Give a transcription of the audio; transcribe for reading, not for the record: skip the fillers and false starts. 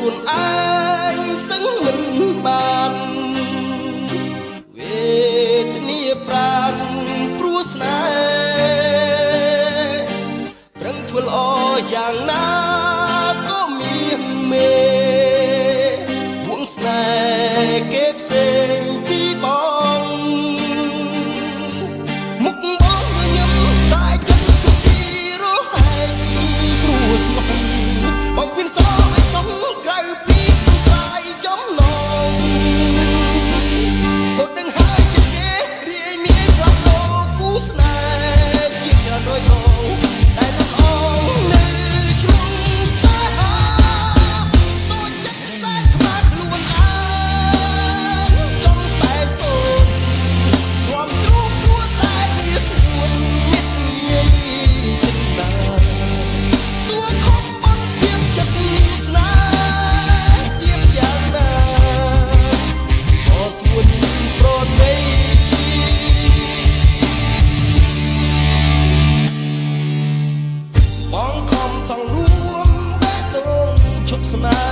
ខ្លួនឯងសឹងមិនបានវេទនាប្រាណព្រោះស្នេហ៍ប្រឹងធ្វើល្អយ៉ាងណាក៏មានមេវងស្នេហ៍គេផ្សេងពីបងមុខបងញឹមតែចិត្តពីរហែកព្រោះស្មោះបោកគ្មានសោឲ្យសុំក្រៅពីខ្សែចំណងបត់ដឹងហើយជាគេរាយមានផ្លាស់ប្ដូរគូស្នេហ៍ជាច្រើនរយរងតែលំអងនៅឈ្មោះស្នេហាតូចចិត្តសែនខ្មាស់ខ្លួនឯងចង់តែសូនความទ្រូងព្រោះតែវាស្មួនមេត្តាចិន្តាតួខំបានទៀមចិត្តស្នេហ៍ទៀមយ៉ាងណាក៏ស្មួនប្រណីបងខំសង្រួមបេះដូងឈប់ស្នេហ៍